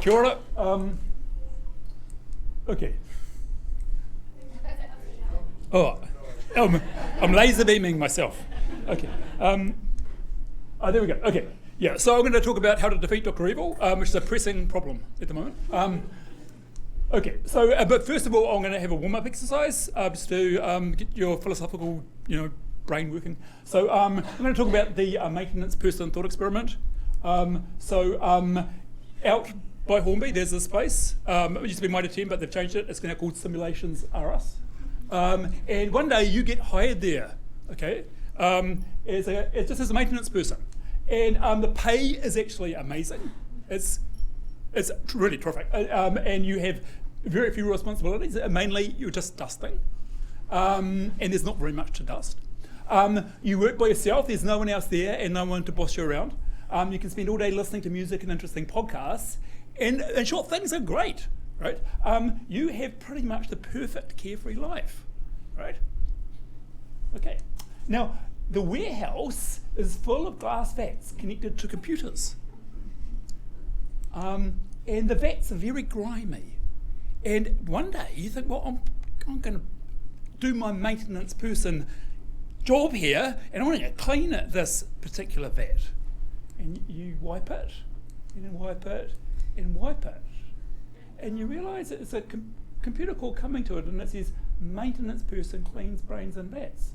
Kia ora. Okay. Oh, I'm laser beaming myself. Okay. There we go. Okay. Yeah. So I'm going to talk about how to defeat Dr. Evil, which is a pressing problem at the moment. Okay. So, but first of all, I'm going to have a warm-up exercise just to get your philosophical, brain working. So I'm going to talk about the maintenance person thought experiment. Out by Hornby, there's a space. It used to be Mitre 10, but they've changed it. It's now called Simulations Are Us. And one day you get hired there, okay, just as a maintenance person. And the pay is actually amazing. It's really terrific. And you have very few responsibilities. Mainly you're just dusting. And there's not very much to dust. You work by yourself. There's no one else there and no one to boss you around. You can spend all day listening to music and interesting podcasts. And in short, things are great, right? You have pretty much the perfect carefree life, right? Okay. Now, the warehouse is full of glass vats connected to computers. And the vats are very grimy. And one day you think, well, I'm going to do my maintenance person job here, and I'm going to clean this particular vat. And you wipe it, and then wipe it, and wipe it. And you realise it's a computer call coming to it, and it says, maintenance person cleans brains and vats.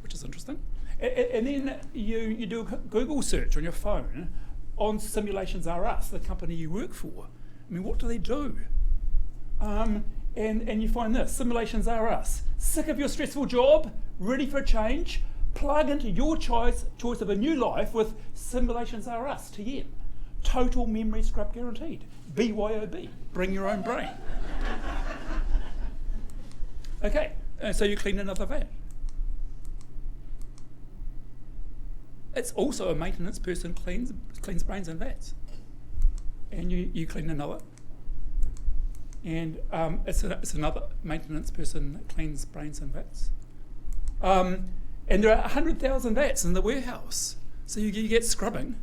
Which is interesting. And then you do a Google search on your phone on Simulations Are Us, the company you work for. I mean, what do they do? And you find this, Simulations Are Us. Sick of your stressful job? Ready for a change? Plug into your choice of a new life with Simulations Are Us, TM. Total memory scrub guaranteed. BYOB, bring your own brain. Okay, so you clean another vat. It's also a maintenance person cleans brains and vats. And you clean another. And it's another maintenance person that cleans brains and vats. And there are 100,000 vats in the warehouse. So you get scrubbing.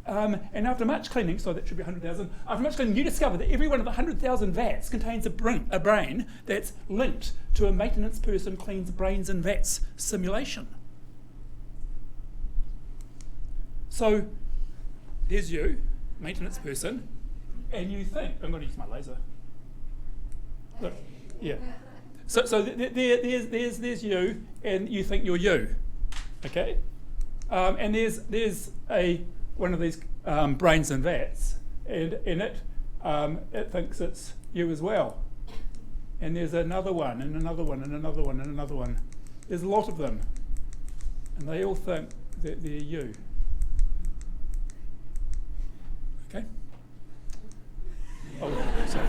And after much cleaning, so that should be 100,000, after much cleaning, you discover that every one of the 100,000 vats contains a brain that's linked to a maintenance person cleans brains and vats simulation. So there's you, maintenance person, and you think, I'm going to use my laser. Look, yeah. So there's you, and you think you're you, okay? And there's one of these brains and vats, and in it thinks it's you as well. And there's another one, and another one, and another one, and another one. There's a lot of them, and they all think that they're you. Okay? Oh, sorry.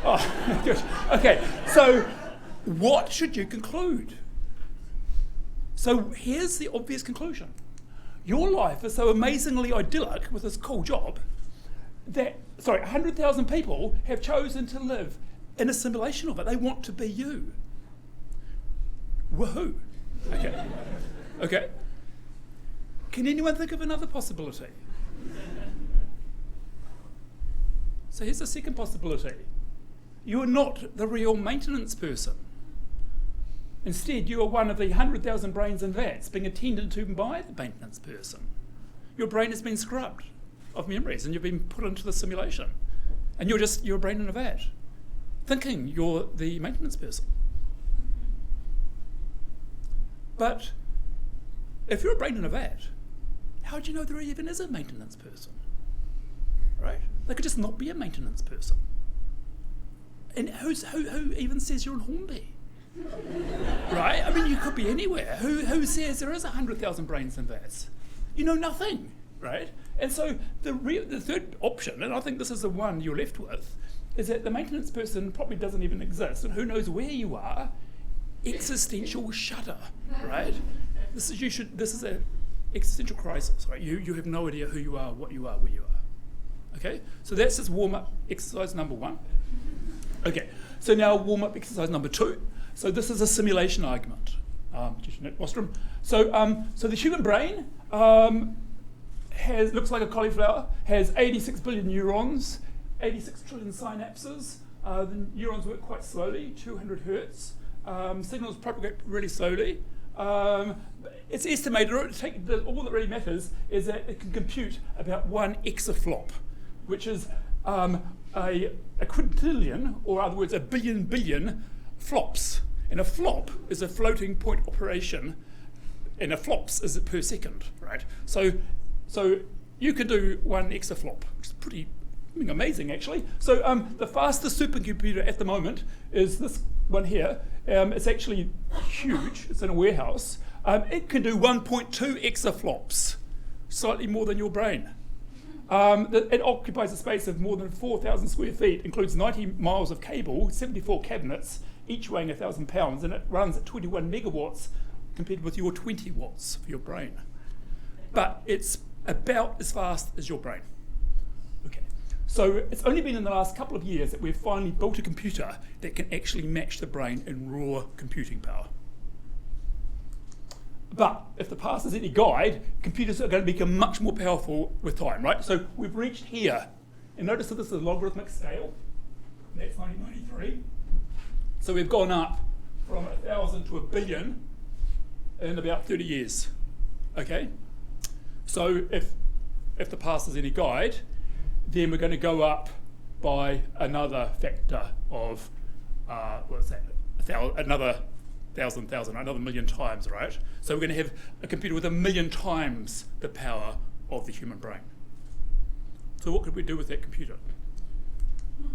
Oh, good. Okay, so what should you conclude? So here's the obvious conclusion. Your life is so amazingly idyllic with this cool job that, 100,000 people have chosen to live in a simulation of it. They want to be you. Woohoo. Okay. Okay. Can anyone think of another possibility? So here's the second possibility. You are not the real maintenance person. Instead, you are one of the 100,000 brains and vats being attended to by the maintenance person. Your brain has been scrubbed of memories and you've been put into the simulation. And you're a brain in a vat, thinking you're the maintenance person. But if you're a brain in a vat, how do you know there even is a maintenance person? Right? They could just not be a maintenance person. And who even says you're in Hornby? Right? I mean, you could be anywhere. Who says there is 100,000 brains and vats? You know nothing, right? And so the third option, and I think this is the one you're left with, is that the maintenance person probably doesn't even exist, and who knows where you are. Existential shudder, right? This is an existential crisis, right? You have no idea who you are, what you are, where you are. Okay, so that's just warm-up exercise number 1. Okay, so now warm-up exercise number 2. So this is a simulation argument. So the human brain looks like a cauliflower, has 86 billion neurons, 86 trillion synapses. The neurons work quite slowly, 200 hertz. Signals propagate really slowly. It's estimated, all that really matters is that it can compute about 1 exaflop, which is a quintillion, or in other words, a billion flops. And a flop is a floating point operation, and a flops is per second, right? So you can do 1 exaflop, which is pretty amazing, actually. So the fastest supercomputer at the moment is this one here. It's actually huge. It's in a warehouse. It can do 1.2 exaflops, slightly more than your brain. It occupies a space of more than 4,000 square feet, includes 90 miles of cable, 74 cabinets, each weighing 1,000 pounds, and it runs at 21 megawatts compared with your 20 watts for your brain. But it's about as fast as your brain. Okay. So it's only been in the last couple of years that we've finally built a computer that can actually match the brain in raw computing power. But if the past is any guide, computers are going to become much more powerful with time, right? So we've reached here. And notice that this is a logarithmic scale. That's 1993. So we've gone up from 1,000 to 1 billion in about 30 years. Okay? So if the past is any guide, then we're going to go up by another factor of, another 1,000,000 times, right? So we're going to have a computer with 1,000,000 times the power of the human brain. So what could we do with that computer?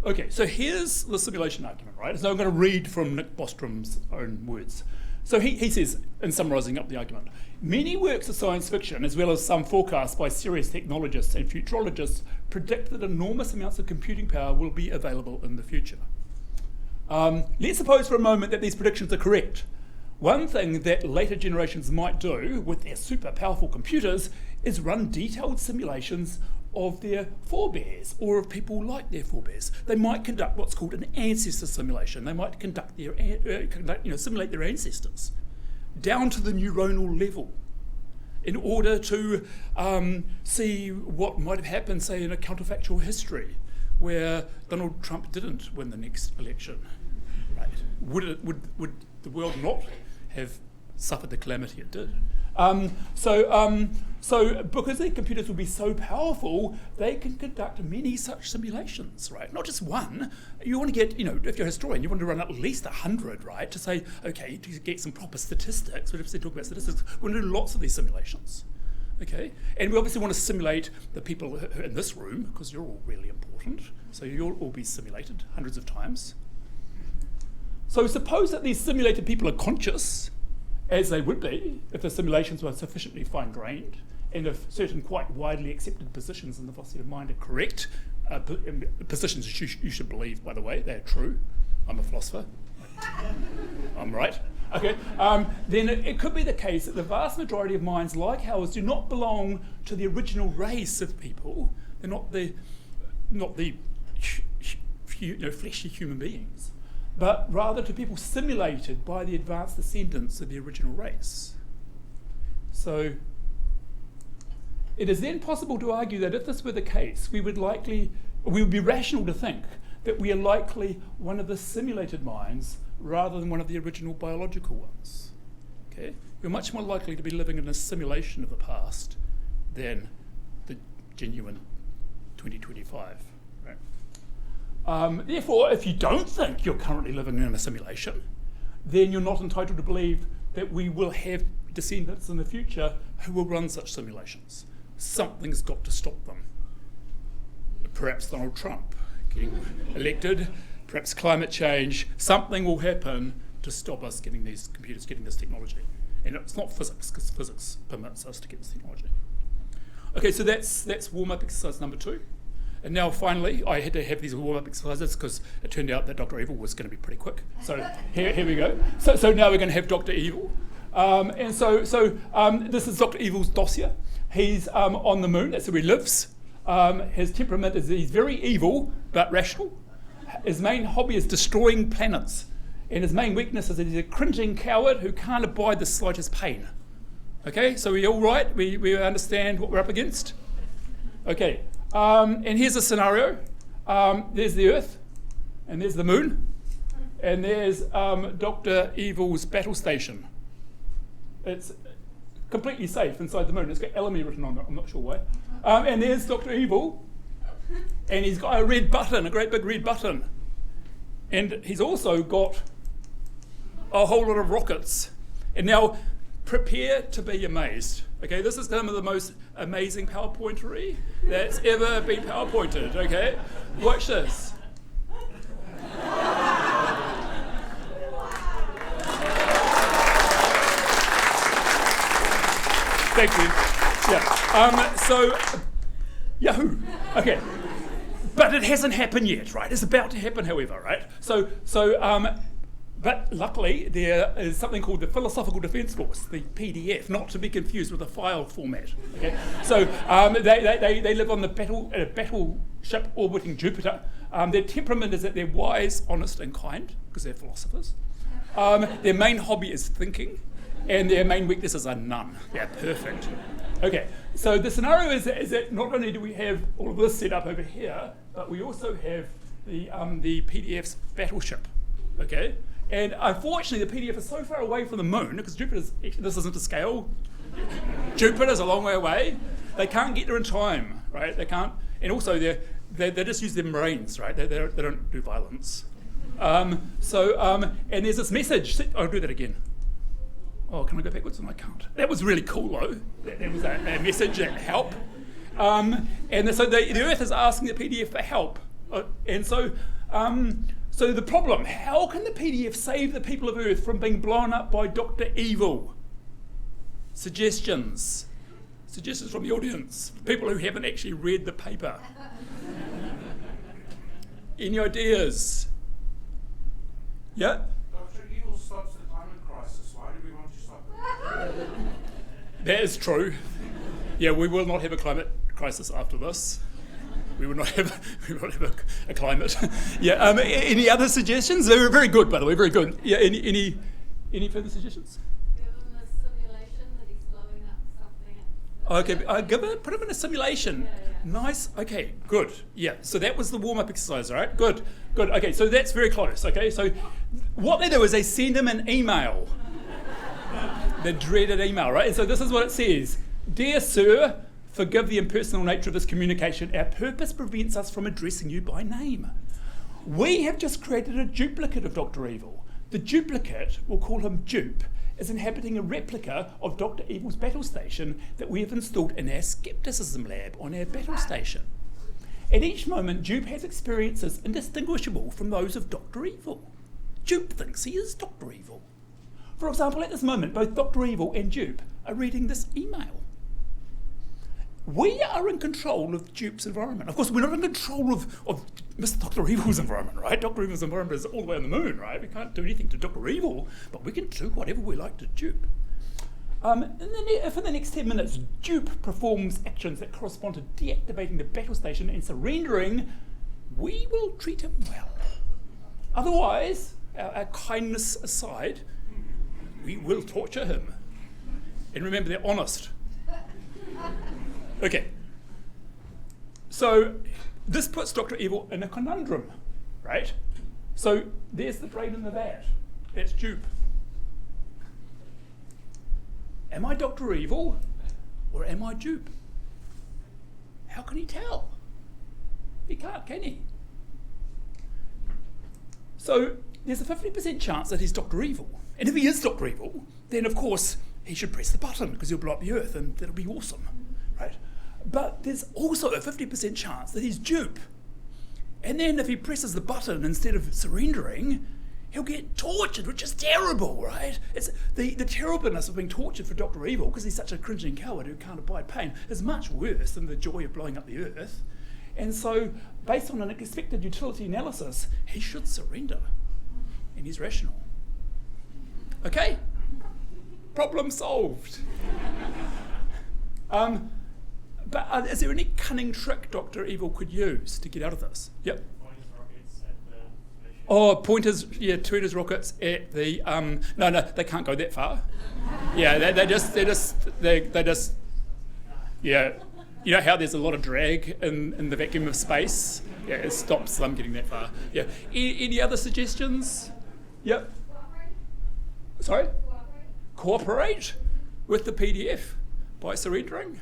Okay, so here's the simulation argument, right? So I'm going to read from Nick Bostrom's own words. So he says, in summarising up the argument, many works of science fiction, as well as some forecasts by serious technologists and futurologists, predict that enormous amounts of computing power will be available in the future. Let's suppose for a moment that these predictions are correct. One thing that later generations might do with their super powerful computers is run detailed simulations of their forebears, or of people like their forebears. They might conduct what's called an ancestor simulation. They might simulate their ancestors down to the neuronal level in order to see what might have happened, say, in a counterfactual history where Donald Trump didn't win the next election. Right? Would the world not have suffered the calamity it did? So because their computers will be so powerful, they can conduct many such simulations, right? Not just one. You want to get, if you're a historian, you want to run at least 100, right? To say, okay, to get some proper statistics. But if they talk about statistics, we want to do lots of these simulations, okay? And we obviously want to simulate the people who are in this room, because you're all really important. So you'll all be simulated hundreds of times. So suppose that these simulated people are conscious, as they would be if the simulations were sufficiently fine-grained, and if certain quite widely accepted positions in the philosophy of mind are correct, positions you should believe, by the way, they're true. I'm a philosopher. I'm right. Okay. Then it could be the case that the vast majority of minds like ours do not belong to the original race of people. They're not the fleshy human beings, but rather to people simulated by the advanced descendants of the original race. So it is then possible to argue that if this were the case, we would be rational to think that we are likely one of the simulated minds rather than one of the original biological ones. Okay? We're much more likely to be living in a simulation of the past than the genuine 2025. Right? Therefore, if you don't think you're currently living in a simulation, then you're not entitled to believe that we will have descendants in the future who will run such simulations. Something's got to stop them. Perhaps Donald Trump getting elected, perhaps climate change. Something will happen to stop us getting these computers, getting this technology. And it's not physics, because physics permits us to get this technology. Okay, so that's warm-up exercise number 2. And now finally, I had to have these warm-up exercises because it turned out that Dr. Evil was going to be pretty quick. So here we go. So now we're going to have Dr. Evil. And so this is Dr. Evil's dossier. He's on the moon, that's where he lives. His temperament is he's very evil, but rational. His main hobby is destroying planets. And his main weakness is that he's a cringing coward who can't abide the slightest pain. Okay, so we all right? We understand what we're up against? Okay, and here's a scenario. There's the Earth, and there's the Moon, and there's Dr. Evil's battle station. It's completely safe inside the Moon. It's got LME written on it, I'm not sure why. And there's Dr. Evil, and he's got a red button, a great big red button. And he's also got a whole lot of rockets. And now, prepare to be amazed. Okay, this is some of the most amazing PowerPointery that's ever been PowerPointed, okay? Watch this. Thank you. Yeah. So, Yahoo. Okay. But it hasn't happened yet, right? It's about to happen, however, right? But luckily, there is something called the Philosophical Defence Force, the PDF, not to be confused with a file format. Okay, so they live on the battleship orbiting Jupiter. Their temperament is that they're wise, honest, and kind because they're philosophers. Their main hobby is thinking, and their main weaknesses are none. They're perfect. Okay, so the scenario is that not only do we have all of this set up over here, but we also have the PDF's battleship. Okay. And unfortunately, the PDF is so far away from the Moon, because Jupiter's, this isn't to scale, Jupiter's a long way away, they can't get there in time, right? They can't, and also they just use their brains, right? They don't do violence. And there's this message, I'll do that again. Oh, can I go backwards? No, I can't. That was really cool though. That was a message that help. So the Earth is asking the PDF for help. So the problem, how can the PDF save the people of Earth from being blown up by Dr. Evil? Suggestions. Suggestions from the audience. People who haven't actually read the paper. Any ideas? Yeah? Dr. Evil stops the climate crisis. Why do we want to stop it? That is true. Yeah, we will not have a climate crisis after this. We would not have a climate. Yeah. Any other suggestions? They were very good, by the way. Very good. Yeah. Any further suggestions? Give him a simulation that he's blowing up something. Okay. Put him in a simulation. Yeah. Nice. Okay. Good. Yeah. So that was the warm-up exercise, all right? Good. Good. Okay. So that's very close. Okay. So what they do is they send him an email. The dreaded email, right? And so this is what it says: "Dear Sir, forgive the impersonal nature of this communication. Our purpose prevents us from addressing you by name. We have just created a duplicate of Dr. Evil. The duplicate, we'll call him Dupe, is inhabiting a replica of Dr. Evil's battle station that we have installed in our skepticism lab on our battle station. At each moment, Dupe has experiences indistinguishable from those of Dr. Evil. Dupe thinks he is Dr. Evil. For example, at this moment, both Dr. Evil and Dupe are reading this email. We are in control of Dupe's environment. Of course, we're not in control of Mr. Dr. Evil's environment, right? Dr. Evil's environment is all the way on the Moon, right? We can't do anything to Dr. Evil, but we can do whatever we like to Dupe. And then if in the next 10 minutes Dupe performs actions that correspond to deactivating the battle station and surrendering, we will treat him well. Otherwise, our kindness aside, we will torture him. And remember, they're honest. Okay, so this puts Dr. Evil in a conundrum, right? So there's the brain in the vat. That's Dupe. Am I Dr. Evil or am I Dupe? How can he tell? He can't, can he? So there's a 50% chance that he's Dr. Evil. And if he is Dr. Evil, then of course he should press the button because he'll blow up the Earth and that'll be awesome. Right? But there's also a 50% chance that he's Dupe. And then if he presses the button instead of surrendering, he'll get tortured, which is terrible, right? It's the terribleness of being tortured for Dr. Evil, because he's such a cringing coward who can't abide pain, is much worse than the joy of blowing up the Earth. And so, based on an expected utility analysis, he should surrender. And he's rational. Okay? Problem solved. But is there any cunning trick Dr. Evil could use to get out of this? Yep. Pointers rockets at the station. Oh, pointers rockets at the. No, they can't go that far. Yeah, they just. Yeah. you know how there's a lot of drag in the vacuum of space? Yeah, it stops them getting that far. Yeah. Any other suggestions? Yep. Sorry? Cooperate with the PDF by surrendering.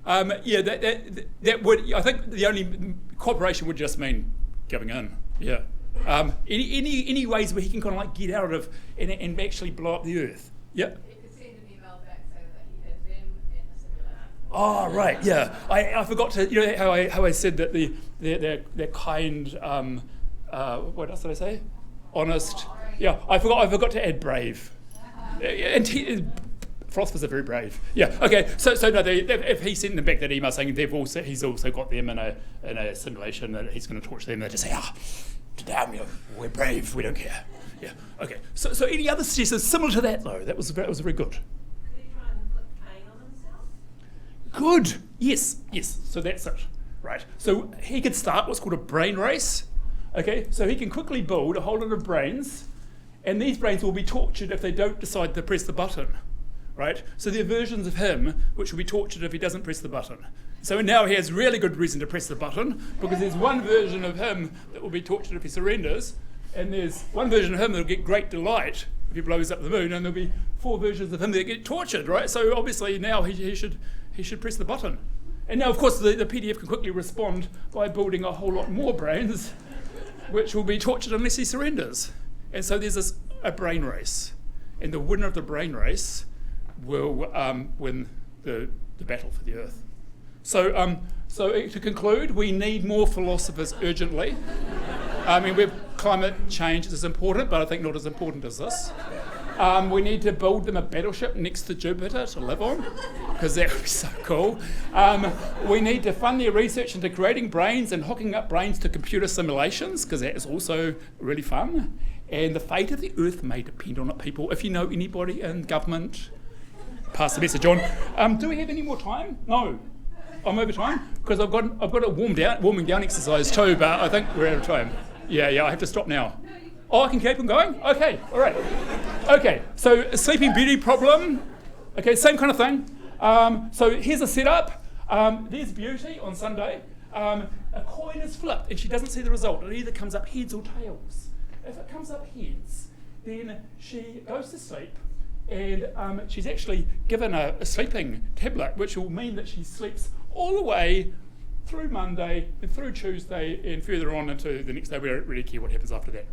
Yeah, that would. I think the only cooperation would just mean giving in. Yeah. Any ways where he can kind of like get out of and actually blow up the Earth? Yep. He could send an email back saying that he had them and the simulation. Oh right, yeah. I forgot to. You know how I said that they're kind. What else did I say? Honest. Yeah. I forgot to add brave. And philosophers are very brave. Yeah. Okay. So no. If he sent them back that email saying he's also got them in a simulation that he's going to torture them, they just say, damn, we're brave. We don't care. Yeah. Okay. So any other suggestions similar to that though? That was very good. Could he try and inflict pain on himself? Good. Yes. So that's it. Right. So he could start what's called a brain race. Okay. So he can quickly build a whole lot of brains, and these brains will be tortured if they don't decide to press the button. Right? So there are versions of him which will be tortured if he doesn't press the button. So now he has really good reason to press the button, because there's one version of him that will be tortured if he surrenders, and there's one version of him that will get great delight if he blows up the moon, and there'll be 4 versions of him that get tortured, right? So obviously now he should press the button. And now of course the PDF can quickly respond by building a whole lot more brains, which will be tortured unless he surrenders. And so there's a brain race, and the winner of the brain race will win the battle for the Earth. So to conclude, we need more philosophers urgently. I mean, climate change is important, but I think not as important as this. We need to build them a battleship next to Jupiter to live on, because that would be so cool. We need to fund their research into creating brains and hooking up brains to computer simulations, because that is also really fun. And the fate of the Earth may depend on it, people. If you know anybody in government, pass the message on. Do we have any more time? No. I'm over time because I've got a warming down exercise too, but I think we're out of time. Yeah, I have to stop now. Oh, I can keep on going? Okay, all right. Okay, so a Sleeping Beauty problem. Okay, same kind of thing. So here's a setup. There's Beauty on Sunday. A coin is flipped and she doesn't see the result. It either comes up heads or tails. If it comes up heads, then she goes to sleep, and she's actually given a sleeping tablet, which will mean that she sleeps all the way through Monday and through Tuesday and further on into the next day. We don't really care what happens after that.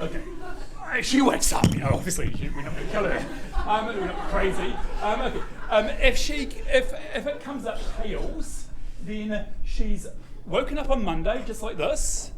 Okay. She wakes up, obviously we're not going to kill her. We're not crazy. Okay. If it comes up tails, then she's woken up on Monday just like this,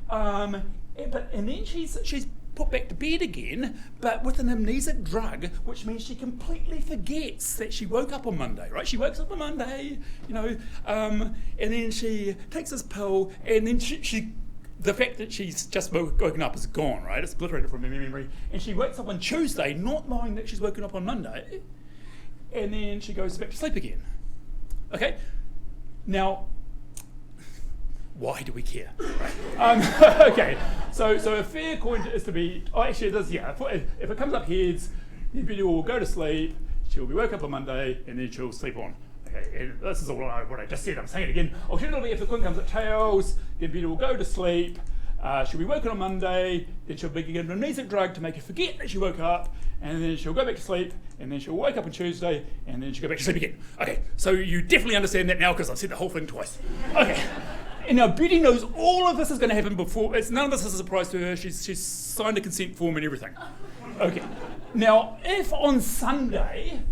and then she's put back to bed again, but with an amnesic drug, which means she completely forgets that she woke up on Monday, right? She wakes up on Monday, and then she takes this pill, and then she the fact that she's just woken up is gone, right? It's obliterated from her memory. And she wakes up on Tuesday not knowing that she's woken up on Monday, and then she goes back to sleep again. Okay? Now, why do we care? Right. Okay, so a fair coin is to be, actually it does, yeah, if it comes up heads, then Beauty will go to sleep, she'll be woke up on Monday, and then she'll sleep on. Okay, and this is all what I just said, I'm saying it again. Alternatively, if the coin comes up tails, then Beauty will go to sleep, she'll be woken on Monday, then she'll be given an amnesic drug to make her forget that she woke up, and then she'll go back to sleep, and then she'll wake up on Tuesday, and then she'll go back to sleep again. Okay, so you definitely understand that now because I've said the whole thing twice. Okay. And now Beauty knows all of this is going to happen before. None of this is a surprise to her. She's signed a consent form and everything. Okay. Now, if on Sunday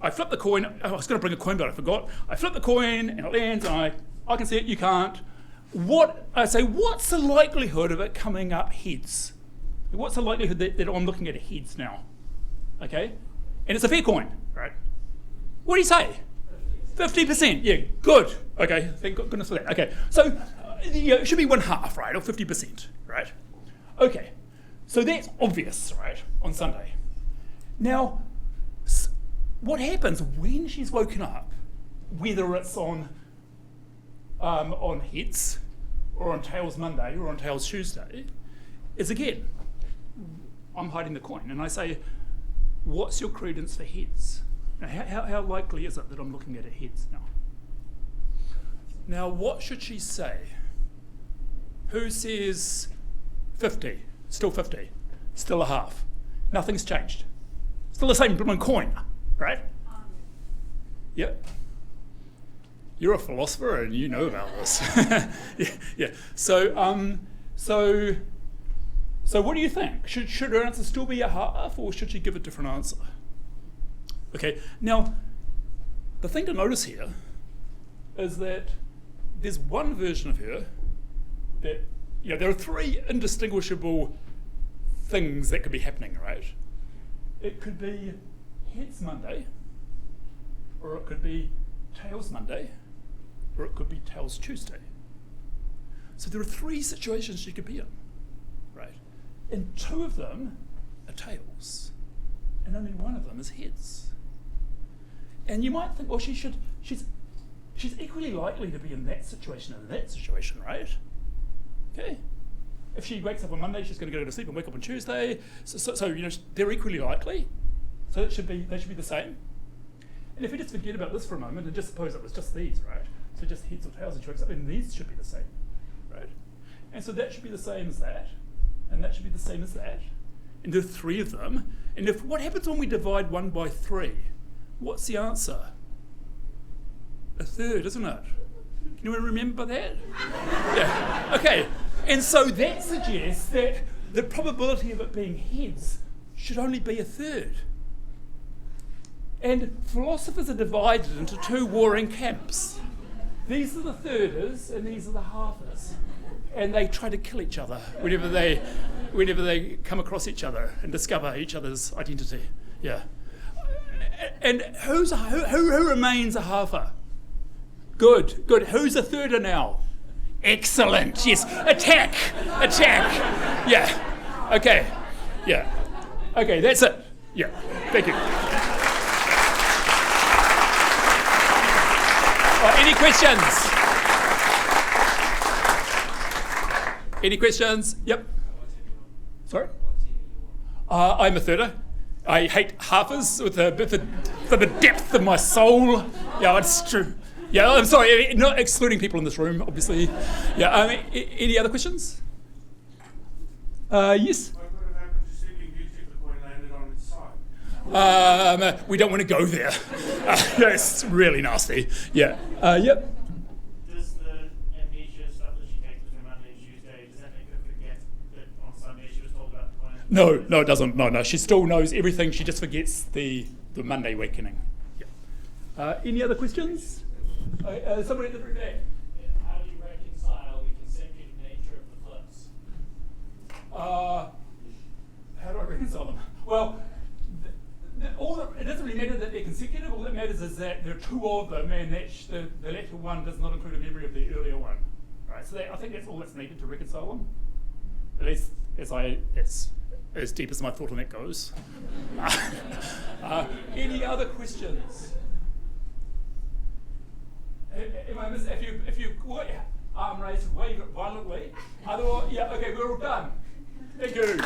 I flip the coin, I was going to bring a coin, but I forgot. I flip the coin and it lands, and I can see it. You can't. What's the likelihood of it coming up heads? What's the likelihood that I'm looking at heads now? Okay. And it's a fair coin, right? What do you say? 50%, yeah, good. Okay, thank goodness for that. Okay, so it should be 1/2, right, or 50%, right? Okay, so that's obvious, right, on Sunday. Now, what happens when she's woken up, whether it's on heads, or on tails Monday, or on tails Tuesday, is again, I'm hiding the coin, and I say, what's your credence for heads? Now, how likely is it that I'm looking at heads now? Now, what should she say? Who says 50? Still 50. Still a half. Nothing's changed. Still the same blooming coin, right? Yep. You're a philosopher and you know about this. yeah. So what do you think? Should her answer still be a half, or should she give a different answer? Okay. Now, the thing to notice here is that there's one version of her that, there are three indistinguishable things that could be happening, right? It could be heads Monday, or it could be tails Monday, or it could be tails Tuesday. So there are three situations she could be in, right? And two of them are tails, and only one of them is heads. And you might think, well, she's equally likely to be in that situation and in that situation, right? Okay. If she wakes up on Monday, she's going to go to sleep and wake up on Tuesday. So they're equally likely. So they should be the same. And if we just forget about this for a moment and just suppose it was just these, right? So just heads or tails and she wakes up, then these should be the same, right? And so that should be the same as that, and that should be the same as that. And there are three of them. And what happens when we divide 1 by 3? What's the answer? A third, isn't it? Can anyone remember that? Yeah. Okay. And so that suggests that the probability of it being heads should only be a third. And philosophers are divided into two warring camps. These are the thirders and these are the halfers. And they try to kill each other whenever they come across each other and discover each other's identity. Yeah. And who remains a halfer? Good. Who's a thirder now? Excellent. Yes. Attack. Yeah. Okay. Yeah. Okay, that's it. Yeah. Thank you. Any questions? Any questions? Yep. Sorry? I'm a thirder. I hate halfers with the depth of my soul. Yeah, it's true. Yeah, I'm sorry, not excluding people in this room, obviously. Yeah, any other questions? Yes? What would have happened to sleeping beauty if the coin landed on its side? We don't want to go there. It's really nasty. Yeah. Yep. Does the amnesia stuff that she takes between Monday and Tuesday, does that make her forget that on Sunday she was told about the coin? No, it doesn't. No. She still knows everything. She just forgets the Monday awakening. Yeah. Any other questions? Somebody at the very back. How do you reconcile the consecutive nature of the flips? How do I reconcile them? Well, it doesn't really matter that they're consecutive. All that matters is that there are two of them, and that the latter one does not include a memory of the earlier one. Right. So I think that's all that's needed to reconcile them. At least it's as deep as my thought on that goes. Any other questions? If you got your arm raised, wave it violently. Otherwise, yeah, okay, we're all done. Thank you.